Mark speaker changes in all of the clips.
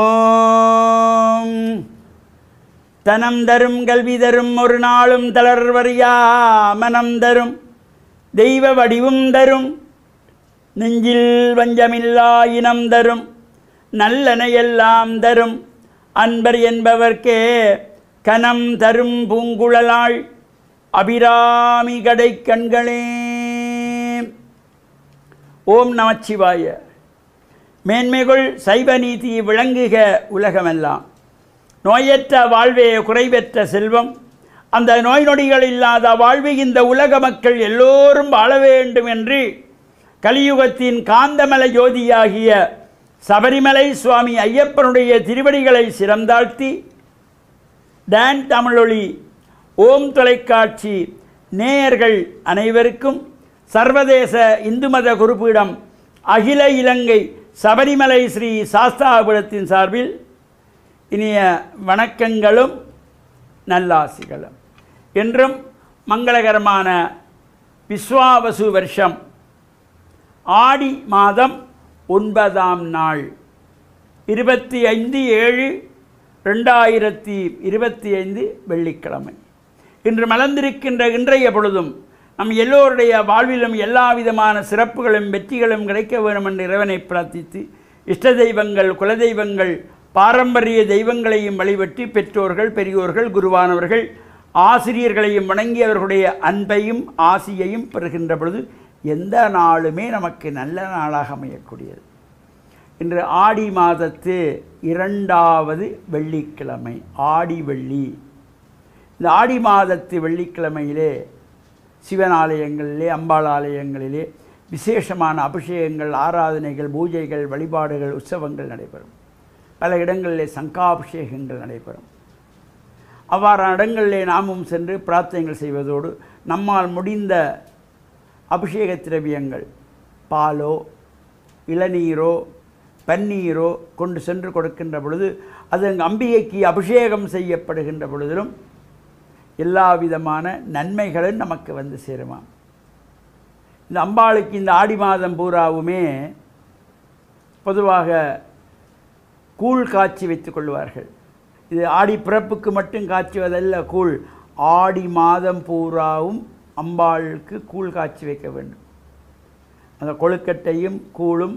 Speaker 1: ஓம் தனம் தரும் கல்வி தரும் ஒரு நாளும் தளர்வறியா மனம் தரும் தெய்வ வடிவும் தரும் நெஞ்சில் வஞ்சமில்லா இனம் தரும் நல்லனையெல்லாம் தரும் அன்பர் என்பவர்க்கே கனம் தரும் பூங்குழலாள் அபிராமி கடை கண்களே. ஓம் நமச்சிவாய. மேன்மைகள் சைவ நீதி விளங்குக உலகமெல்லாம். நோயற்ற வாழ்வே குறைவற்ற செல்வம். அந்த நோய் நொடிகள் இல்லாத வாழ்வு இந்த உலக மக்கள் எல்லோரும் வாழ வேண்டும் என்று கலியுகத்தின் காந்தமலை ஜோதியாகிய சபரிமலை சுவாமி ஐயப்பனுடைய திருவடிகளை சிறந்தாழ்த்தி டான் தமிழொலி ஓம் தொலைக்காட்சி நேயர்கள் அனைவருக்கும் சர்வதேச இந்து மத குருபீடம் அகில இலங்கை சபரிமலை ஸ்ரீ சாஸ்தாபுரத்தின் சார்பில் இனிய வணக்கங்களும் நல்லாசிகளும். என்றும் மங்களகரமான விஸ்வாவசு வருஷம் ஆடி மாதம் 9ஆம் நாள் 25/7/2025 வெள்ளிக்கிழமை. இன்று மலர்ந்திருக்கின்ற இன்றைய பொழுதும் நம் எல்லோருடைய வாழ்விலும் எல்லா விதமான சிறப்புகளும் வெற்றிகளும் கிடைக்க வேண்டும் என்று இறைவனை பிரார்த்தித்து இஷ்ட தெய்வங்கள் குலதெய்வங்கள் பாரம்பரிய தெய்வங்களையும் வழிபட்டு பெற்றோர்கள் பெரியோர்கள் குருவானவர்கள் ஆசிரியர்களையும் வணங்கி அவர்களுடைய அன்பையும் ஆசியையும் பெறுகின்ற பொழுது எந்த நாளுமே நமக்கு நல்ல நாளாக அமையக்கூடியது. இன்று ஆடி மாதத்து 2வது வெள்ளிக்கிழமை, ஆடி வெள்ளி. இந்த ஆடி மாதத்து வெள்ளிக்கிழமையிலே சிவன் ஆலயங்களிலே அம்பாள் ஆலயங்களிலே விசேஷமான அபிஷேகங்கள் ஆராதனைகள் பூஜைகள் வழிபாடுகள் உற்சவங்கள் நடைபெறும். பல இடங்களிலே சங்காபிஷேகங்கள் நடைபெறும். அவ்வாறான இடங்களிலே நாமும் சென்று பிரார்த்தனைகள் செய்வதோடு நம்மால் முடிந்த அபிஷேக திரவியங்கள் பாலோ இளநீரோ பன்னீரோ கொண்டு சென்று கொடுக்கின்ற பொழுது அது அம்பிகைக்கு அபிஷேகம் செய்யப்படுகின்ற பொழுதிலும் எல்லா விதமான நன்மைகளும் நமக்கு வந்து சேருமாம். இந்த அம்பாளுக்கு இந்த ஆடி மாதம் பூராவுமே பொதுவாக கூழ் காய்ச்சி வைத்துக் கொள்வார்கள். இது ஆடி பிறப்புக்கு மட்டும் காய்ச்சுவதல்ல கூழ். ஆடி மாதம் பூராவும் அம்பாளுக்கு கூழ் காய்ச்சி வைக்க வேண்டும். அந்த கொழுக்கட்டையும் கூழும்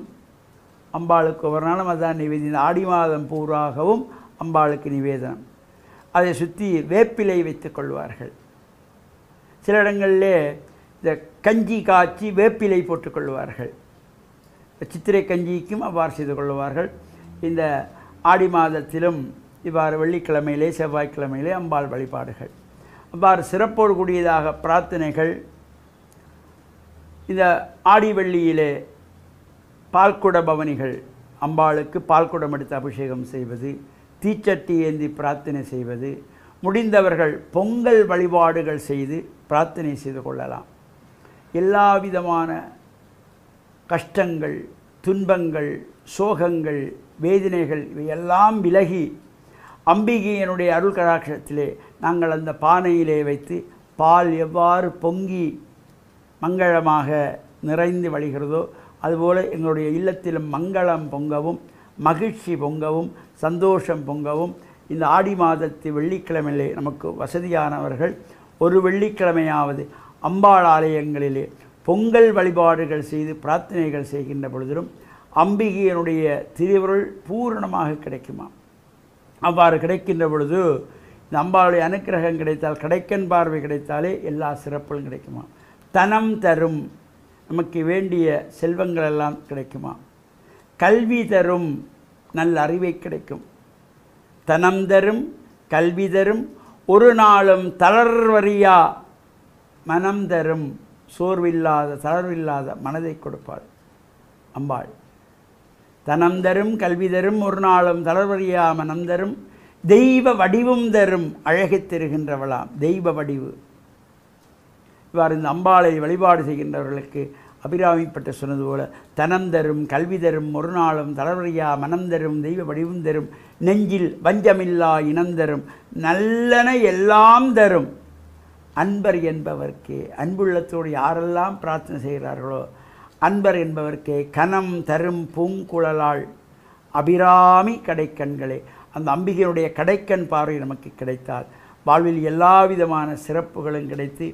Speaker 1: அம்பாளுக்கு ஒரு நாளும் அதான் நிவேதனம். ஆடி மாதம் பூராகவும் அம்பாளுக்கு நிவேதனம். அதை சுற்றி வேப்பிலை வைத்துக் கொள்வார்கள். சில இடங்களிலே இந்த கஞ்சி காய்ச்சி வேப்பிலை போட்டுக்கொள்வார்கள். சித்திரை கஞ்சிக்கும் அவ்வாறு செய்து கொள்வார்கள். இந்த ஆடி மாதத்திலும் இவ்வாறு வெள்ளிக்கிழமையிலே செவ்வாய்க்கிழமையிலே அம்பாள் வழிபாடுகள் அவ்வாறு சிறப்போடு கூடியதாக பிரார்த்தனைகள். இந்த ஆடி வெள்ளியிலே பால்குட பவனிகள் அம்பாளுக்கு பால்குடம் எடுத்து அபிஷேகம் செய்வது, தீச்சட்டி ஏந்தி பிரார்த்தனை செய்வது, முடிந்தவர்கள் பொங்கல் வழிபாடுகள் செய்து பிரார்த்தனை செய்து கொள்ளலாம். எல்லா விதமான கஷ்டங்கள் துன்பங்கள் சோகங்கள் வேதனைகள் இவையெல்லாம் விலகி அம்பிகையினுடைய அருள் கடாட்சத்திலே நாங்கள் அந்த பானையிலே வைத்து பால் எவ்வாறு பொங்கி மங்களமாக நிறைந்து வழிகிறதோ அதுபோல் எங்களுடைய இல்லத்திலும் மங்களம் பொங்கவும் மகிழ்ச்சி பொங்கவும் சந்தோஷம் பொங்கவும் இந்த ஆடி மாதத்து வெள்ளிக்கிழமையிலே நமக்கு வசதியானவர்கள் ஒரு வெள்ளிக்கிழமையாவது அம்பாள் ஆலயங்களிலே பொங்கல் வழிபாடுகள் செய்து பிரார்த்தனைகள் செய்கின்ற பொழுதிலும் அம்பிகையினுடைய திருவருள் பூரணமாக கிடைக்குமா. அவ்வாறு கிடைக்கின்ற பொழுது இந்த அம்பாளுடைய அனுக்கிரகம் கிடைத்தால் கடைக்கன் பார்வை கிடைத்தாலே எல்லா சிறப்புகளும் கிடைக்குமா. தனம் தரும் நமக்கு வேண்டிய செல்வங்களெல்லாம் கிடைக்குமா. கல்வி தரும் நல்ல அறிவை கிடைக்கும். தனம் தரும் கல்வி தரும் ஒரு நாளும் தளர்வறியா மனம் தரும் சோர்வில்லாத தளர்வில்லாத மனதை கொடுப்பாள் அம்பாள். தனம் தரும் கல்வி தரும் ஒரு நாளும் தளர்வறியா மனம் தரும் தெய்வ வடிவும் தரும் அழகை தருகின்றவளாம். தெய்வ வடிவு. இவ்வாறு இந்த அம்பாளை வழிபாடு செய்கின்றவர்களுக்கு அபிராமிப்பட்ட சொன்னது போல தனம் தரும் கல்வி தரும் ஒரு நாளும் தளர்வறியா மனம் தரும் தெய்வ வடிவும் தரும் நெஞ்சில் வஞ்சமில்லா இனம் தரும் நல்லன எல்லாம் தரும் அன்பர் என்பவர்க்கே. அன்புள்ளத்தோடு யாரெல்லாம் பிரார்த்தனை செய்கிறார்களோ அன்பர் என்பவர்க்கே கனம் தரும் பூங்குழலாள் அபிராமி கடைக்கண்களே. அந்த அம்பிகையினுடைய கடைக்கண் பார்வை நமக்கு கிடைத்தால் வாழ்வில் எல்லா விதமான சிறப்புகளும் கிடைத்து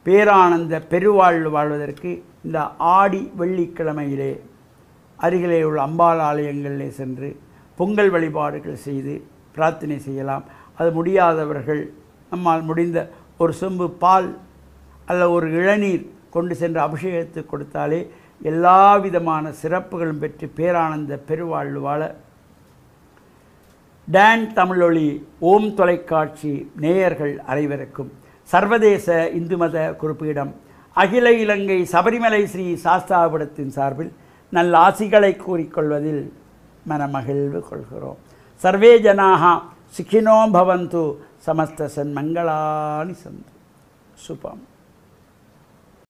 Speaker 1: பேரானந்த பெருவாழ்வு வாழ்வதற்கு இந்த ஆடி வெள்ளிக்கிழமையிலே அருகிலே உள்ள அம்பாள் ஆலயங்களிலே சென்று பொங்கல் வழிபாடுகள் செய்து பிரார்த்தனை செய்யலாம். அது முடியாதவர்கள் நம்மால் முடிந்த ஒரு சொம்பு பால் அல்ல ஒரு இளநீர் கொண்டு சென்று அபிஷேகத்து கொடுத்தாலே எல்லா விதமான சிறப்புகளும் பெற்று பேரானந்த பெருவாழ்வு வாழ டான் தமிழொலி ஓம் தொலைக்காட்சி நேயர்கள் அனைவருக்கும் சர்வதேச இந்து மத குறிப்பீடம் அகில இலங்கை சபரிமலை ஸ்ரீ சாஸ்தாபுரத்தின் சார்பில் நல்ல ஆசிகளை கூறிக்கொள்வதில் மனமகிழ்வு கொள்கிறோம். சர்வே ஜனாக சுகினோ பவந்து சமஸ்த சன்மங்களானி சந்து. சுபம்.